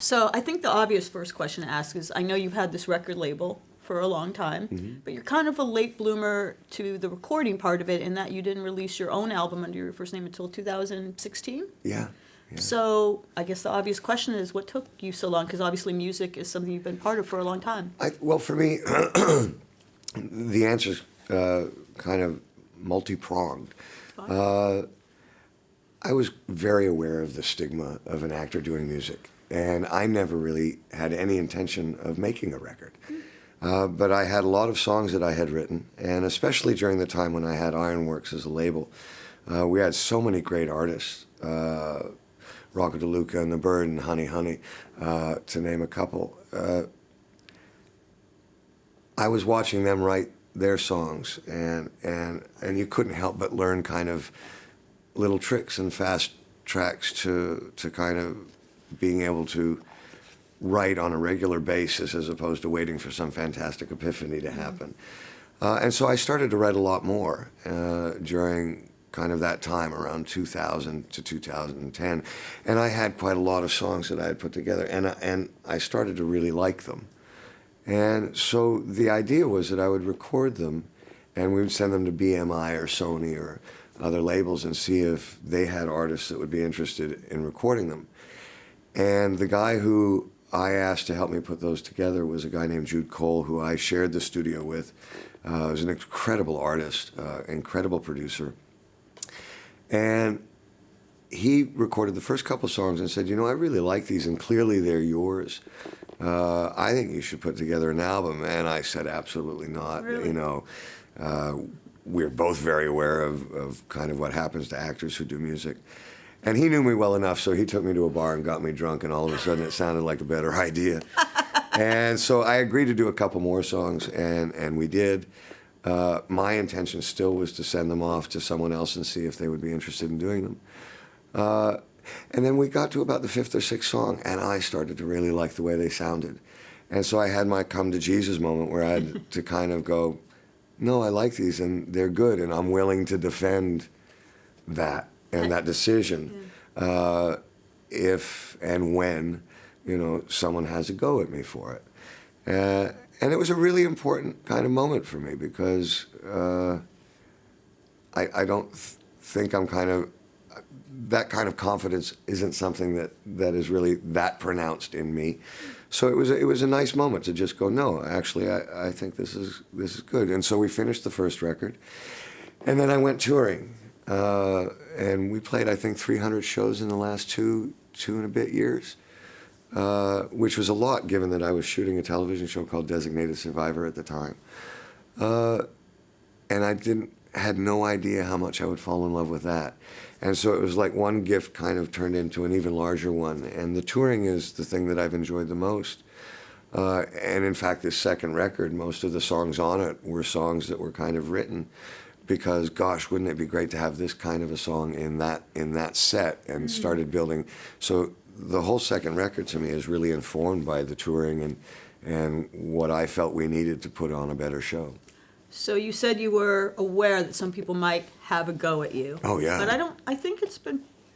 So I think the obvious first question to ask is, I know you've had this record label for a long time, but you're kind of a late bloomer to the recording part of it in that you didn't release your own album under your first name until 2016? Yeah. So I guess the obvious question is, what took you so long? Because obviously music is something you've been part of for a long time. Well, for me, the answer's kind of multi-pronged. I was very aware of the stigma of an actor doing music, and I never really had any intention of making a record. But I had a lot of songs that I had written, and especially during the time when I had Ironworks as a label, we had so many great artists, Rocco DeLuca and The Bird and Honey Honey, to name a couple. I was watching them write their songs, and you couldn't help but learn kind of little tricks and fast tracks to kind of being able to write on a regular basis as opposed to waiting for some fantastic epiphany to happen. And so I started to write a lot more during kind of that time, around 2000 to 2010. And I had quite a lot of songs that I had put together, and I started to really like them. And so the idea was that I would record them, and we would send them to BMI or Sony or other labels and see if they had artists that would be interested in recording them. And the guy who I asked to help me put those together was a guy named Jude Cole, who I shared the studio with. He was an incredible artist, incredible producer. And he recorded the first couple songs and said, you know, I really like these, and clearly they're yours. I think you should put together an album. And I said, absolutely not. Really? You know, we're both very aware of kind of what happens to actors who do music. And he knew me well enough, so he took me to a bar and got me drunk, and all of a sudden it sounded like a better idea. And so I agreed to do a couple more songs, and we did. My intention still was to send them off to someone else and see if they would be interested in doing them. And then we got to about the fifth or sixth song, and I started to really like the way they sounded. And so I had my come to Jesus moment where I had to kind of go, no, I like these, and they're good, and I'm willing to defend that and that decision if and when, you know, someone has a go at me for it. And it was a really important kind of moment for me, because I don't think I'm kind of, that kind of confidence isn't something that is really that pronounced in me. So it was a nice moment to just go, no, actually, I think this is good. And so we finished the first record, and then I went touring, and we played, I think, 300 shows in the last two and a bit years, which was a lot, given that I was shooting a television show called Designated Survivor at the time, and I had no idea how much I would fall in love with that. And so it was like one gift kind of turned into an even larger one. And the touring is the thing that I've enjoyed the most. And in fact, this second record, most of the songs on it were songs that were kind of written because, gosh, wouldn't it be great to have this kind of a song in that set, and started building. So the whole second record to me is really informed by the touring and what I felt we needed to put on a better show. So you said you were aware that some people might have a go at you. Oh, yeah. But I think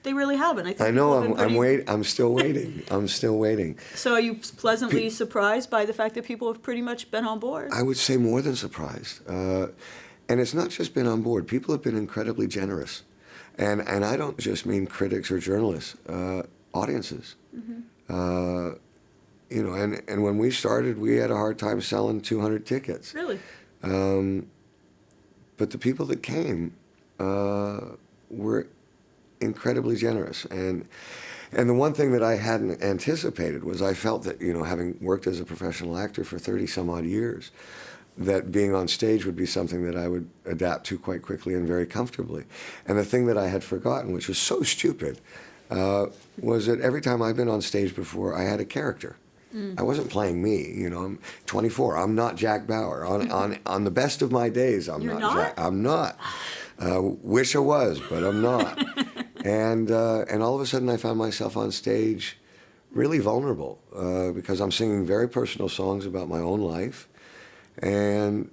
they really haven't. I know, I'm still waiting. I'm still waiting. So are you pleasantly surprised by the fact that people have pretty much been on board? I would say more than surprised. And it's not just been on board. People have been incredibly generous. And I don't just mean critics or journalists, audiences. You know, and when we started, we had a hard time selling 200 tickets. Really? But the people that came were incredibly generous. And the one thing that I hadn't anticipated was I felt that, you know, having worked as a professional actor for 30 some odd years, that being on stage would be something that I would adapt to quite quickly and very comfortably. And the thing that I had forgotten, which was so stupid, was that every time I've been on stage before, I had a character. I wasn't playing me, you know. I'm 24. I'm not Jack Bauer. On the best of my days, I'm You're not. not? Jack. I'm not. Wish I was, but I'm not. And all of a sudden, I found myself on stage, really vulnerable, because I'm singing very personal songs about my own life, and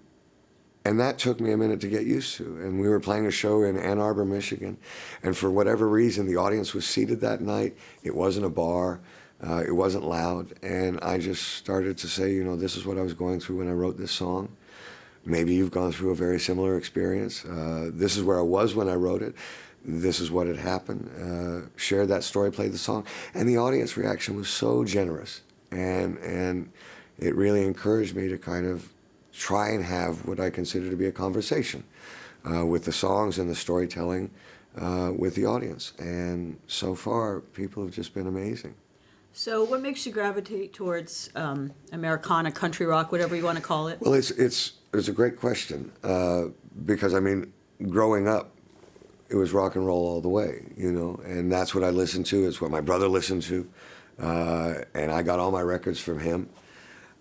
that took me a minute to get used to. And we were playing a show in Ann Arbor, Michigan, and for whatever reason, the audience was seated that night. It wasn't a bar. It wasn't loud, and I just started to say, you know, this is what I was going through when I wrote this song. Maybe you've gone through a very similar experience. This is where I was when I wrote it. This is what had happened. Shared that story, played the song, and the audience reaction was so generous, and it really encouraged me to kind of try and have what I consider to be a conversation with the songs and the storytelling with the audience. And so far, people have just been amazing. So what makes you gravitate towards Americana, country rock, whatever you want to call it? Well, it's a great question because, I mean, growing up, it was rock and roll all the way, you know, and that's what I listened to. It's what my brother listened to, and I got all my records from him.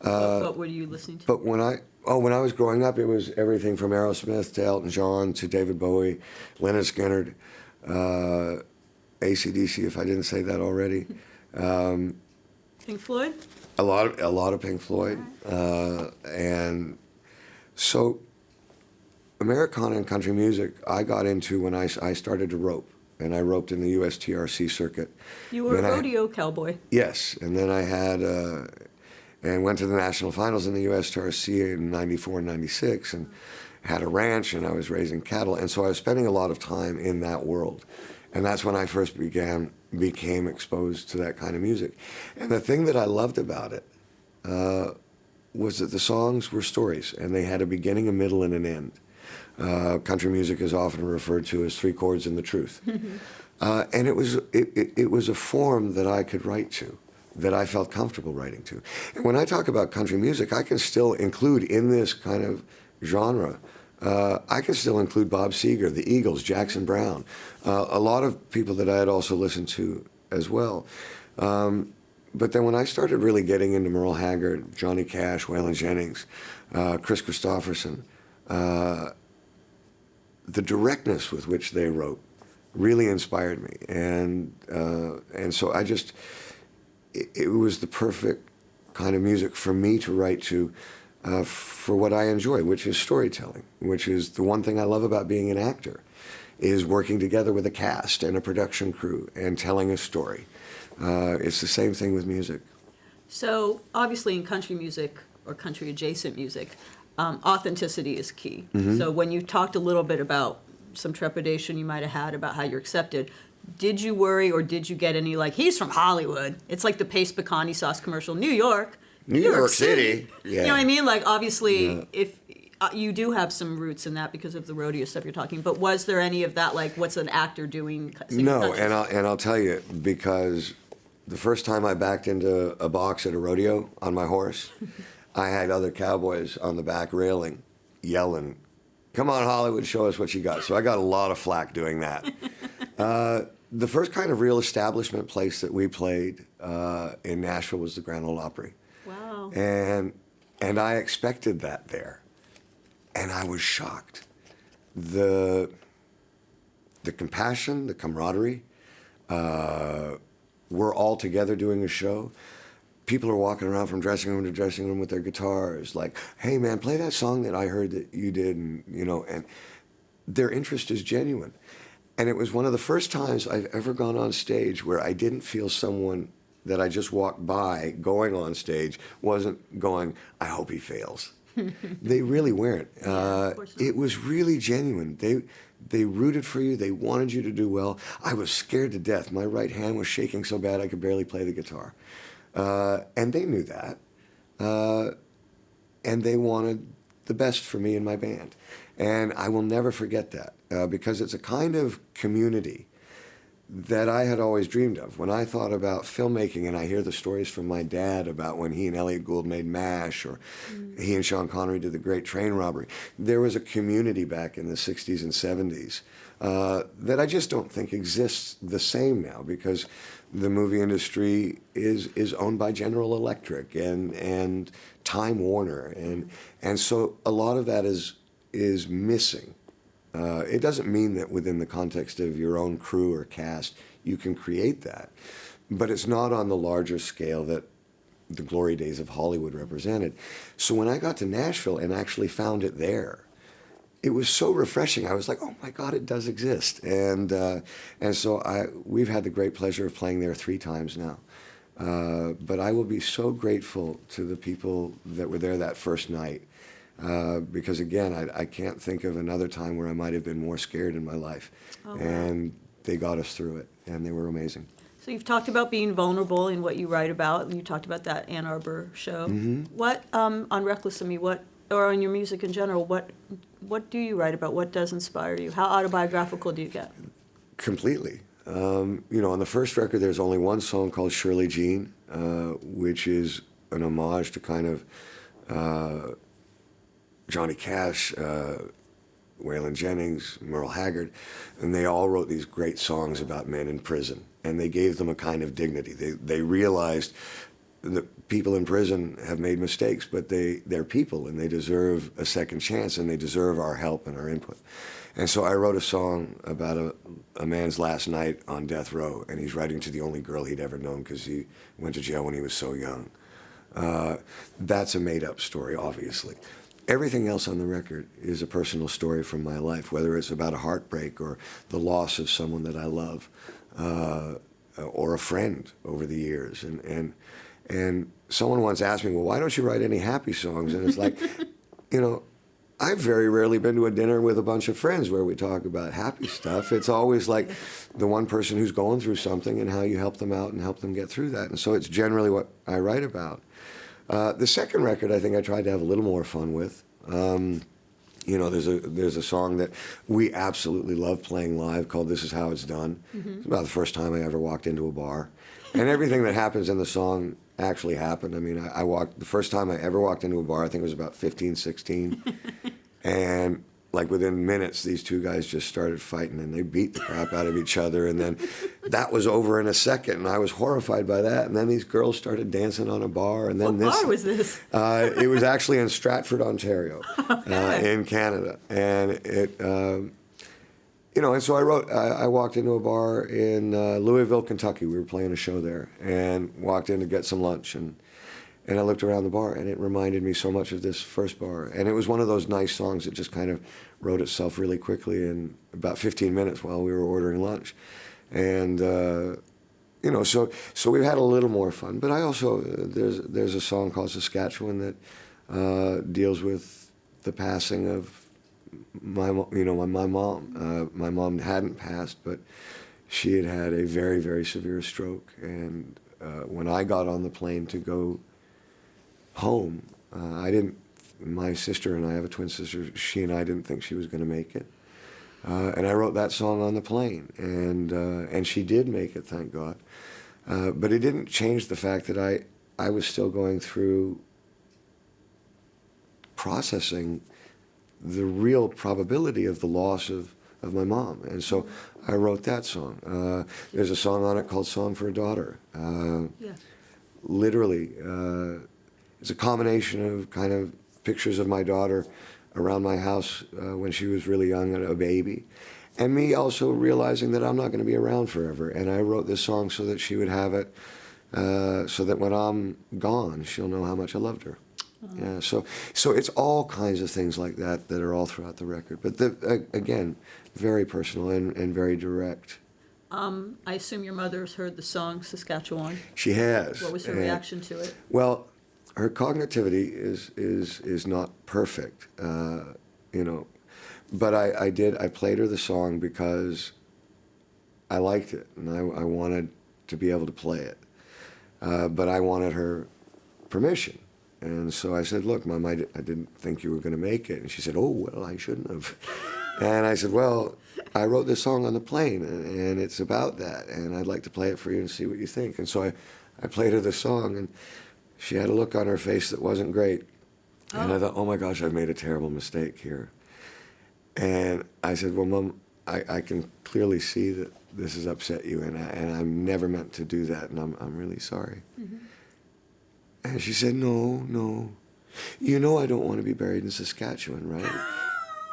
What were you listening to? But when I was growing up, it was everything from Aerosmith to Elton John to David Bowie, Leonard Skinner, AC/DC, if I didn't say that already. Pink Floyd? A lot of Pink Floyd, and so Americana and country music I got into when I started to rope, and I roped in the USTRC circuit. You were a rodeo cowboy. Yes, and then I had and went to the national finals in the USTRC in '94 and '96, and had a ranch, and I was raising cattle, and so I was spending a lot of time in that world, and that's when I first became exposed to that kind of music. And the thing that I loved about it was that the songs were stories, and they had a beginning, a middle, and an end. Country music is often referred to as three chords and the truth. And it was a form that I could write to, that I felt comfortable writing to. And when I talk about country music, I can still include in this kind of genre, I can still include Bob Seger, the Eagles, Jackson Browne, a lot of people that I had also listened to as well. But then when I started really getting into Merle Haggard, Johnny Cash, Waylon Jennings, Chris Christopherson, the directness with which they wrote really inspired me, and so it was the perfect kind of music for me to write to, for what I enjoy, which is storytelling, which is the one thing I love about being an actor, is working together with a cast and a production crew and telling a story. It's the same thing with music. So obviously in country music or country adjacent music, authenticity is key. Mm-hmm. So when you talked a little bit about some trepidation you might have had about how you're accepted, did you worry or did you get any, like, he's from Hollywood? It's like the Pace Pecani sauce commercial, New York City. Yeah. You know what I mean? Like, obviously, if you do have some roots in that because of the rodeo stuff you're talking, but was there any of that, like, what's an actor doing? No, and I'll tell you, because the first time I backed into a box at a rodeo on my horse, I had other cowboys on the back railing yelling, "Come on, Hollywood, show us what you got." So I got a lot of flack doing that. The first kind of real establishment place that we played in Nashville was the Grand Ole Opry. Wow. And I expected that there. And I was shocked. The compassion, the camaraderie, we're all together doing a show. People are walking around from dressing room to dressing room with their guitars, like, "Hey man, play that song that I heard that you did," and and their interest is genuine. And it was one of the first times I've ever gone on stage where I didn't feel someone that I just walked by going on stage wasn't going, "I hope he fails." They really weren't. It was really genuine. They rooted for you. They wanted you to do well. I was scared to death. My right hand was shaking so bad I could barely play the guitar. And they knew that. And they wanted the best for me and my band. And I will never forget that because it's a kind of community that I had always dreamed of. When I thought about filmmaking and I hear the stories from my dad about when he and Elliot Gould made MASH, or he and Sean Connery did The Great Train Robbery, there was a community back in the 60s and 70s that I just don't think exists the same now, because the movie industry is owned by General Electric and Time Warner, and so a lot of that is missing. It doesn't mean that within the context of your own crew or cast you can create that, but it's not on the larger scale that the glory days of Hollywood represented. So when I got to Nashville and actually found it there, it was so refreshing. I was like, "Oh my God, it does exist." And so we've had the great pleasure of playing there 3 times now. But I will be so grateful to the people that were there that first night. Because again, I can't think of another time where I might have been more scared in my life. Oh, wow. And they got us through it, and they were amazing. So you've talked about being vulnerable in what you write about, and you talked about that Ann Arbor show. What, on Reckless of Me, or on your music in general, what do you write about? What does inspire you? How autobiographical do you get? Completely. On the first record, there's only one song called Shirley Jean, which is an homage to kind of Johnny Cash, Waylon Jennings, Merle Haggard, and they all wrote these great songs about men in prison, and they gave them a kind of dignity. They realized that people in prison have made mistakes, but they're people, and they deserve a second chance, and they deserve our help and our input. And so I wrote a song about a man's last night on death row, and he's writing to the only girl he'd ever known because he went to jail when he was so young. That's a made-up story, obviously. Everything else on the record is a personal story from my life, whether it's about a heartbreak or the loss of someone that I love, or a friend over the years. And someone once asked me, well, why don't you write any happy songs? And it's like, I've very rarely been to a dinner with a bunch of friends where we talk about happy stuff. It's always like the one person who's going through something and how you help them out and help them get through that. And so it's generally what I write about. The second record, I think I tried to have a little more fun with. There's a song that we absolutely love playing live called This Is How It's Done. It's about the first time I ever walked into a bar. And everything that happens in the song actually happened. I mean, the first time I ever walked into a bar, I think it was about 15, 16. And like within minutes, these two guys just started fighting, and they beat the crap out of each other. And then that was over in a second, and I was horrified by that. And then these girls started dancing on a bar. And then What bar was this? It was actually in Stratford, Ontario, in Canada. And and so I walked into a bar in Louisville, Kentucky. We were playing a show there, and walked in to get some lunch. And I looked around the bar, and it reminded me so much of this first bar. And it was one of those nice songs that just kind of wrote itself really quickly in about 15 minutes while we were ordering lunch. And, so we've had a little more fun. But I also, there's a song called Saskatchewan that deals with the passing of my mom. My mom hadn't passed, but she had had a very, very severe stroke. And when I got on the plane to go home, my sister and I have a twin sister, she and I didn't think she was going to make it. And I wrote that song on the plane, and she did make it, thank God. But it didn't change the fact that I was still going through processing the real probability of the loss of my mom. And so I wrote that song. There's a song on it called Song for a Daughter. Literally, it's a combination of kind of pictures of my daughter around my house when she was really young and a baby, and me also realizing that I'm not going to be around forever. And I wrote this song so that she would have it, so that when I'm gone, she'll know how much I loved her. Yeah, so it's all kinds of things like that are all throughout the record. But again, very personal and very direct. I assume your mother's heard the song Saskatchewan. She has. What was her reaction to it? Well, her cognitivity is not perfect, but I played her the song because I liked it, and I wanted to be able to play it, but I wanted her permission. And so I said, look, Mom, I didn't think you were going to make it. And she said, oh, well, I shouldn't have. And I said, well, I wrote this song on the plane, and it's about that, and I'd like to play it for you and see what you think. And so I played her the song, and she had a look on her face that wasn't great. And I thought, oh, my gosh, I've made a terrible mistake here. And I said, well, Mom, I can clearly see that this has upset you, and I never meant to do that, and I'm really sorry. Mm-hmm. And she said, no. You know I don't want to be buried in Saskatchewan, right?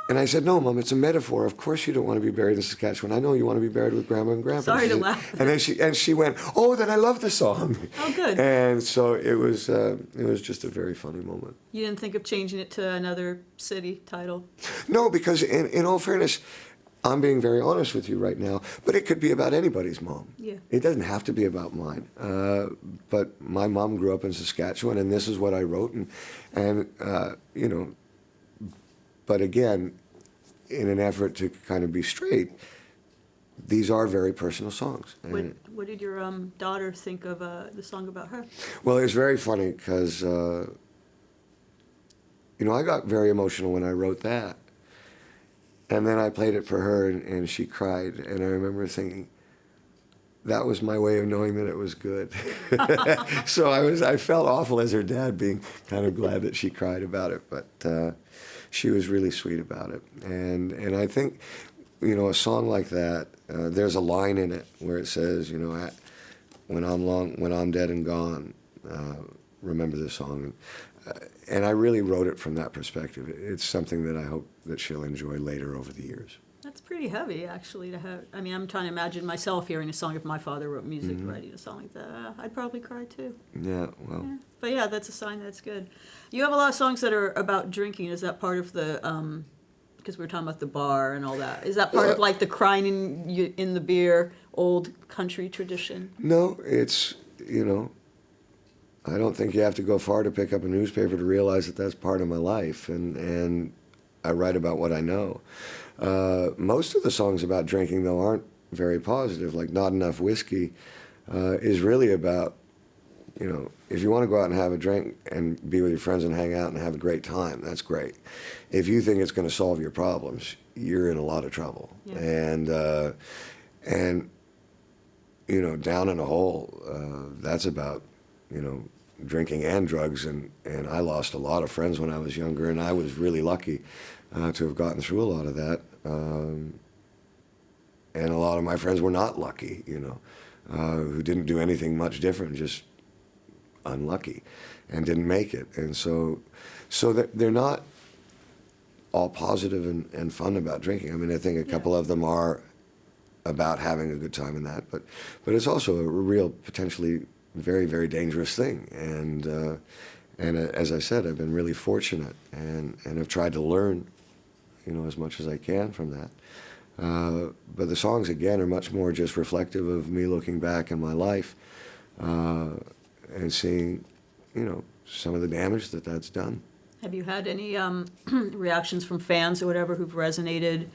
And I said, no, Mom, it's a metaphor. Of course you don't want to be buried in Saskatchewan. I know you want to be buried with Grandma and Grandpa. Sorry to laugh. And then she went, oh, then I love the song. Oh, good. And so it was just a very funny moment. You didn't think of changing it to another city title? No, because in all fairness, I'm being very honest with you right now, but it could be about anybody's mom. Yeah. It doesn't have to be about mine. But my mom grew up in Saskatchewan, and this is what I wrote, and you know. But again, in an effort to kind of be straight, these are very personal songs. What did your daughter think of the song about her? Well, it's very funny because, you know, I got very emotional when I wrote that. And then I played it for her, and she cried. And I remember thinking, that was my way of knowing that it was good. So I felt awful as her dad, being kind of glad that she cried about it. But she was really sweet about it. And I think, you know, a song like that, there's a line in it where it says, you know, when I'm dead and gone, remember this song. And I really wrote it from that perspective. It's something that I hope that she'll enjoy later over the years. That's pretty heavy, actually, to have. I mean, I'm trying to imagine myself hearing a song if my father wrote music, writing a song like that. I'd probably cry too. Yeah, well. Yeah. But yeah, that's a sign that's good. You have a lot of songs that are about drinking. Is that part of the, because we were talking about the bar and all that. Is that part of like the crying in the beer, old country tradition? No, it's, you know, I don't think you have to go far to pick up a newspaper to realize that that's part of my life, and I write about what I know. Most of the songs about drinking, though, aren't very positive. Like Not Enough Whiskey is really about, you know, if you want to go out and have a drink and be with your friends and hang out and have a great time, that's great. If you think it's going to solve your problems, you're in a lot of trouble. Yeah. And you know, Down in a Hole, that's about, you know, drinking and drugs, and I lost a lot of friends when I was younger, and I was really lucky to have gotten through a lot of that. And a lot of my friends were not lucky, you know, who didn't do anything much different, just unlucky, and didn't make it. And so that they're not all positive and fun about drinking. I mean, I think a couple of them are about having a good time in that, but it's also a real, potentially very, very dangerous thing. And as I said, I've been really fortunate and have tried to learn, you know, as much as I can from that. But the songs, again, are much more just reflective of me looking back in my life and seeing, you know, some of the damage that's done. Have you had any reactions from fans or whatever who've resonated,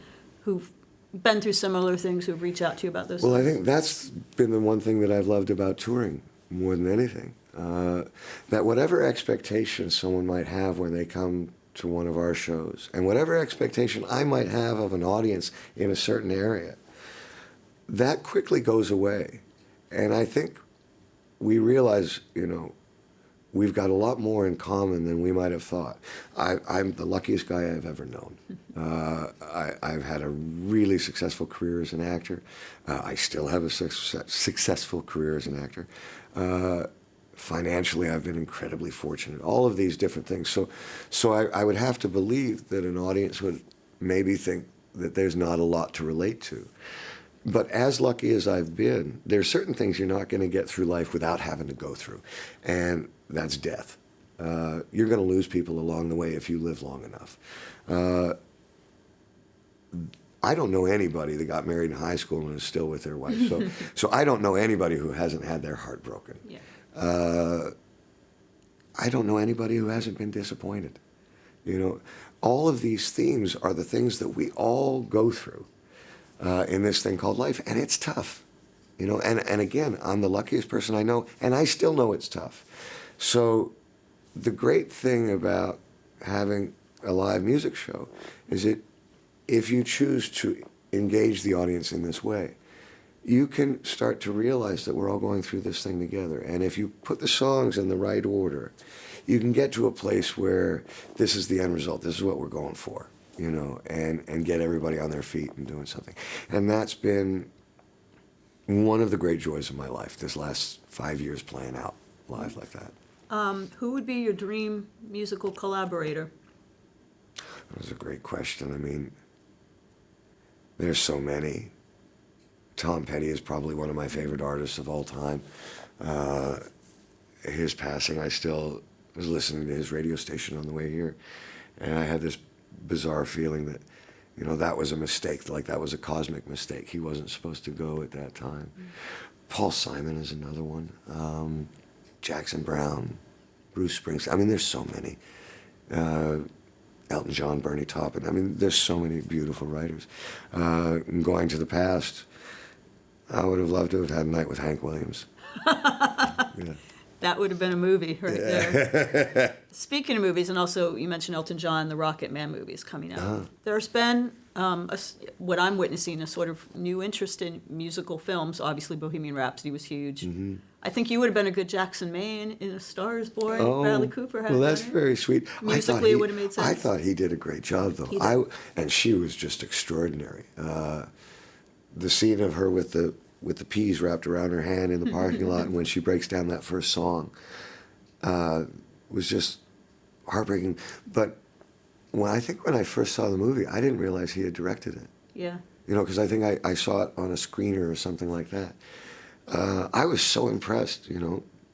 who've been through similar things, who've reached out to you about those Well, things? I think that's been the one thing that I've loved about touring more than anything. That whatever expectations someone might have when they come to one of our shows, and whatever expectation I might have of an audience in a certain area, that quickly goes away. And I think we realize, you know, we've got a lot more in common than we might have thought. I'm the luckiest guy I've ever known. I've had a really successful career as an actor. I still have a successful career as an actor. Financially, I've been incredibly fortunate. All of these different things. So I would have to believe that an audience would maybe think that there's not a lot to relate to. But as lucky as I've been, there's certain things you're not going to get through life without having to go through, and that's death. You're going to lose people along the way if you live long enough. I don't know anybody that got married in high school and is still with their wife. So I don't know anybody who hasn't had their heart broken. Yeah. I don't know anybody who hasn't been disappointed. You know, all of these themes are the things that we all go through in this thing called life, and it's tough. You know, and again, I'm the luckiest person I know, and I still know it's tough. So the great thing about having a live music show is that if you choose to engage the audience in this way, you can start to realize that we're all going through this thing together. And if you put the songs in the right order, you can get to a place where this is the end result. This is what we're going for, you know, and get everybody on their feet and doing something. And that's been one of the great joys of my life, this last 5 years playing out live like that. Who would be your dream musical collaborator? That was a great question. I mean, there's so many. Tom Petty is probably one of my favorite artists of all time. His passing, I still was listening to his radio station on the way here, and I had this bizarre feeling that, that was a mistake. Like, that was a cosmic mistake. He wasn't supposed to go at that time. Paul Simon is another one. Jackson Browne, Bruce Springsteen. I mean, there's so many. Elton John, Bernie Taupin. I mean, there's so many beautiful writers. Going to the past, I would have loved to have had a night with Hank Williams. Yeah. That would have been a movie right there. Speaking of movies, and also you mentioned Elton John, the Rocket Man movies coming out. There's been, what I'm witnessing, a sort of new interest in musical films. Obviously, Bohemian Rhapsody was huge. Mm-hmm. I think you would have been a good Jackson Maine in A Star is Born. Bradley Cooper had well, that's very sweet. Musically, it would have made sense. I thought he did a great job, though. And she was just extraordinary. The scene of her with the peas wrapped around her hand in the parking lot, and when she breaks down that first song, was just heartbreaking. But when I first saw the movie, I didn't realize he had directed it. Yeah. Because I think I saw it on a screener or something like that. I was so impressed,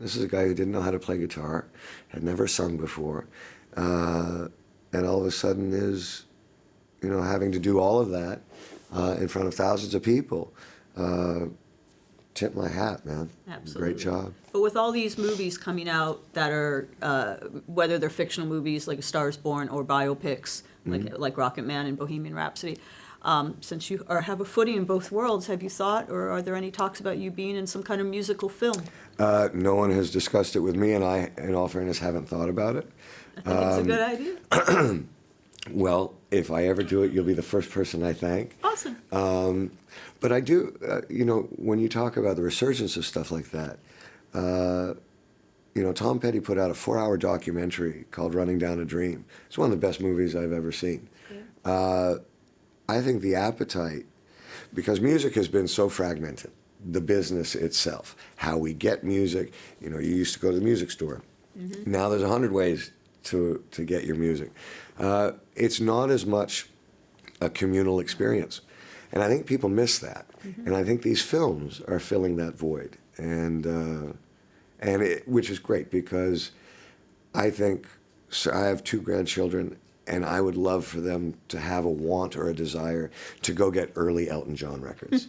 This is a guy who didn't know how to play guitar, had never sung before, and all of a sudden is, having to do all of that in front of thousands of people. Tip my hat, man. Absolutely. Great job. But with all these movies coming out that are, whether they're fictional movies like A Star is Born or biopics like Rocket Man and Bohemian Rhapsody, since you have a footing in both worlds, have you thought, or are there any talks about you being in some kind of musical film? No one has discussed it with me, and I, in all fairness, haven't thought about it. I think it's a good idea. Well, if I ever do it, you'll be the first person I thank. Awesome. But I do, when you talk about the resurgence of stuff like that, Tom Petty put out a 4-hour documentary called Running Down a Dream. It's one of the best movies I've ever seen. Okay. I think the appetite, because music has been so fragmented, the business itself, how we get music, you used to go to the music store. Mm-hmm. Now there's 100 ways to get your music. It's not as much a communal experience. And I think people miss that. Mm-hmm. And I think these films are filling that void. Which is great, because I think, so I have 2 grandchildren, and I would love for them to have a want or a desire to go get early Elton John records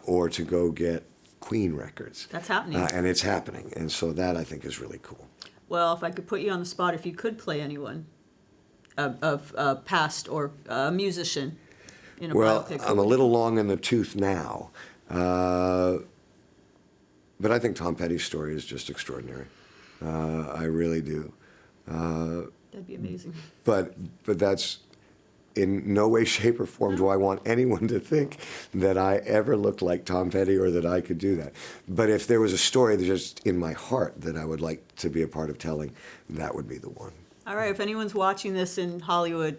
or to go get Queen records. That's happening. And it's happening. And so that, I think, is really cool. Well, if I could put you on the spot, if you could play anyone of past or a musician in a biopic. I'm a little long in the tooth now. But I think Tom Petty's story is just extraordinary. I really do. That'd be amazing. But that's in no way, shape, or form do I want anyone to think that I ever looked like Tom Petty or that I could do that. But if there was a story that's just in my heart that I would like to be a part of telling, that would be the one. All right, if anyone's watching this in Hollywood,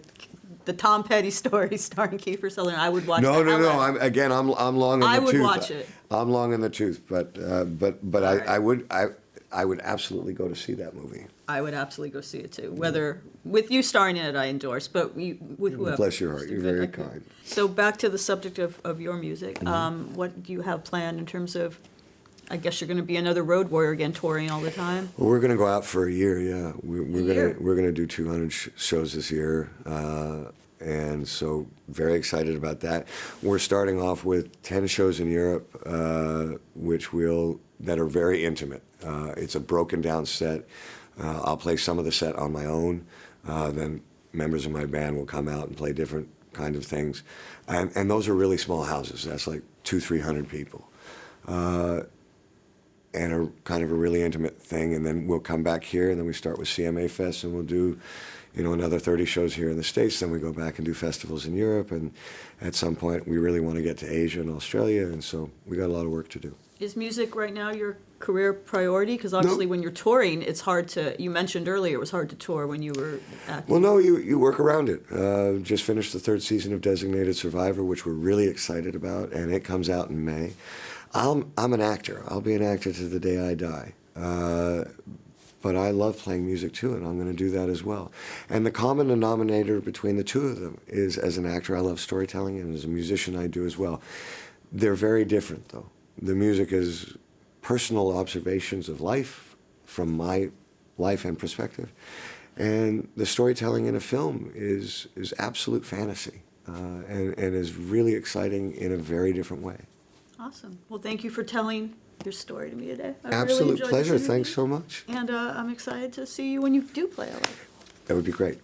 the Tom Petty story starring Kiefer Sutherland, I would watch that. No. I'm long in the tooth. I would watch it. I'm long in the tooth, but right. I would absolutely go to see that movie. I would absolutely go see it too. Whether with you starring in it, I endorse, but with whoever. Bless your heart. You're very kind. So back to the subject of your music. Mm-hmm. What do you have planned in terms of? I guess you're going to be another road warrior again, touring all the time. Well, we're going to go out for a year. Yeah, we're going to do 200 shows this year, and so very excited about that. We're starting off with 10 shows in Europe, that are very intimate. It's a broken down set. I'll play some of the set on my own. Then members of my band will come out and play different kind of things, and those are really small houses. That's like 200-300 people. And a kind of a really intimate thing, and then we'll come back here, and then we start with CMA Fest, and we'll do, another 30 shows here in the States. Then we go back and do festivals in Europe, and at some point we really want to get to Asia and Australia, and so we got a lot of work to do. Is music right now your career priority? Because obviously when you're touring, it's hard to, you mentioned earlier it was hard to tour when you were acting. Well, no, you work around it. Just finished the 3rd season of Designated Survivor, which we're really excited about, and it comes out in May. I'm an actor. I'll be an actor to the day I die. But I love playing music too, and I'm going to do that as well. And the common denominator between the two of them is, as an actor, I love storytelling, and as a musician, I do as well. They're very different, though. The music is personal observations of life from my life and perspective. And the storytelling in a film is absolute fantasy. and is really exciting in a very different way. Awesome. Well, thank you for telling your story to me today. I really Absolute enjoyed this pleasure. interview. Thanks so much. And I'm excited to see you when you do play LA. That would be great.